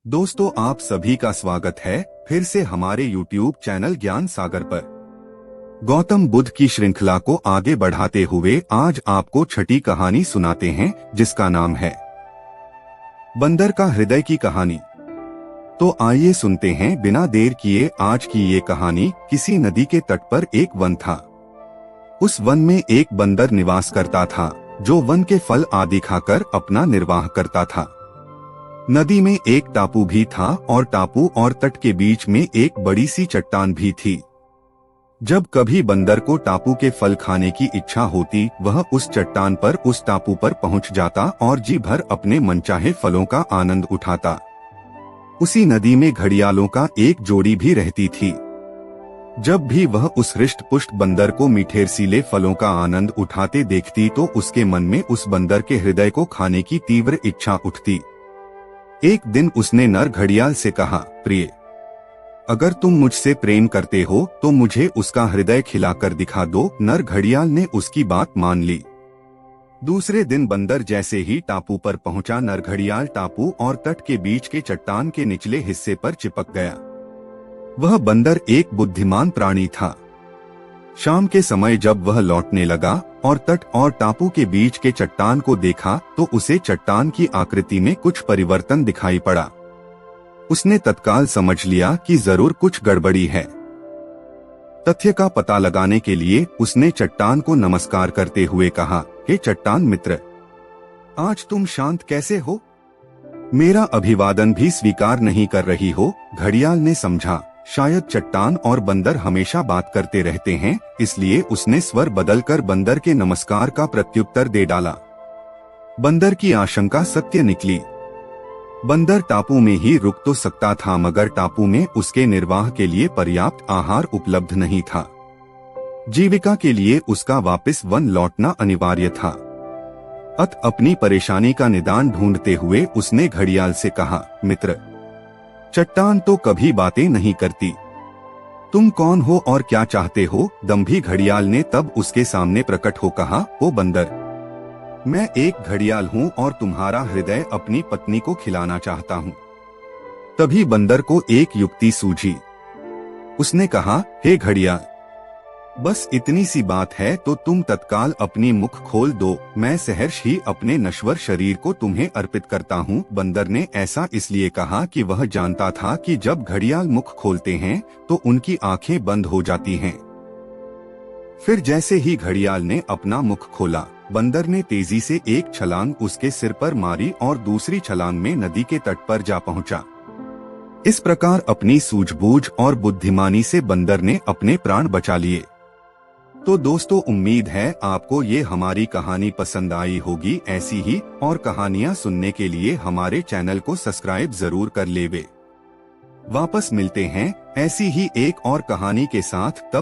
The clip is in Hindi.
दोस्तों, आप सभी का स्वागत है फिर से हमारे YouTube चैनल ज्ञान सागर पर। गौतम बुद्ध की श्रृंखला को आगे बढ़ाते हुए आज आपको छठी कहानी सुनाते हैं, जिसका नाम है बंदर का हृदय की कहानी। तो आइए सुनते हैं बिना देर किए आज की ये कहानी। किसी नदी के तट पर एक वन था। उस वन में एक बंदर निवास करता था, जो वन के फल आदि खाकर अपना निर्वाह करता था। नदी में एक टापू भी था और टापू और तट के बीच में एक बड़ी सी चट्टान भी थी। जब कभी बंदर को टापू के फल खाने की इच्छा होती, वह उस चट्टान पर, उस टापू पर पहुंच जाता और जी भर अपने मनचाहे फलों का आनंद उठाता। उसी नदी में घड़ियालों का एक जोड़ी भी रहती थी। जब भी वह उस हृष्ट पुष्ट बंदर को मीठे रसीले फलों का आनंद उठाते देखती, तो उसके मन में उस बंदर के हृदय को खाने की तीव्र इच्छा उठती। एक दिन उसने नर घड़ियाल से कहा, प्रिय, अगर तुम मुझसे प्रेम करते हो तो मुझे उसका हृदय खिलाकर दिखा दो। नर घड़ियाल ने उसकी बात मान ली। दूसरे दिन बंदर जैसे ही टापू पर पहुंचा, नर घड़ियाल टापू और तट के बीच के चट्टान के निचले हिस्से पर चिपक गया। वह बंदर एक बुद्धिमान प्राणी था। शाम के समय जब वह लौटने लगा और तट और टापू के बीच के चट्टान को देखा, तो उसे चट्टान की आकृति में कुछ परिवर्तन दिखाई पड़ा। उसने तत्काल समझ लिया कि जरूर कुछ गड़बड़ी है। तथ्य का पता लगाने के लिए उसने चट्टान को नमस्कार करते हुए कहा, हे चट्टान मित्र, आज तुम शांत कैसे हो? मेरा अभिवादन भी स्वीकार नहीं कर रही हो। घड़ियाल ने समझा, शायद चट्टान और बंदर हमेशा बात करते रहते हैं, इसलिए उसने स्वर बदलकर बंदर के नमस्कार का प्रत्युत्तर दे डाला। बंदर की आशंका सत्य निकली। बंदर टापू में ही रुक तो सकता था, मगर टापू में उसके निर्वाह के लिए पर्याप्त आहार उपलब्ध नहीं था। जीविका के लिए उसका वापस वन लौटना अनिवार्य था। अत अपनी परेशानी का निदान ढूंढते हुए उसने घड़ियाल से कहा, मित्र, चट्टान तो कभी बातें नहीं करती। तुम कौन हो और क्या चाहते हो? दंभी घड़ियाल ने तब उसके सामने प्रकट हो कहा, ओ बंदर, मैं एक घड़ियाल हूँ और तुम्हारा हृदय अपनी पत्नी को खिलाना चाहता हूँ। तभी बंदर को एक युक्ति सूझी। उसने कहा, हे घड़ियाल, बस इतनी सी बात है तो तुम तत्काल अपनी मुख खोल दो। मैं सहर्ष ही अपने नश्वर शरीर को तुम्हें अर्पित करता हूँ। बंदर ने ऐसा इसलिए कहा कि वह जानता था कि जब घड़ियाल मुख खोलते हैं तो उनकी आंखें बंद हो जाती हैं। फिर जैसे ही घड़ियाल ने अपना मुख खोला, बंदर ने तेजी से एक छलांग उसके सिर पर मारी और दूसरी छलांग में नदी के तट पर जा पहुंचा। इस प्रकार अपनी सूझबूझ और बुद्धिमानी से बंदर ने अपने प्राण बचा लिए। तो दोस्तों, उम्मीद है आपको ये हमारी कहानी पसंद आई होगी। ऐसी ही और कहानियाँ सुनने के लिए हमारे चैनल को सब्सक्राइब जरूर कर लेवे। वापस मिलते हैं ऐसी ही एक और कहानी के साथ। तब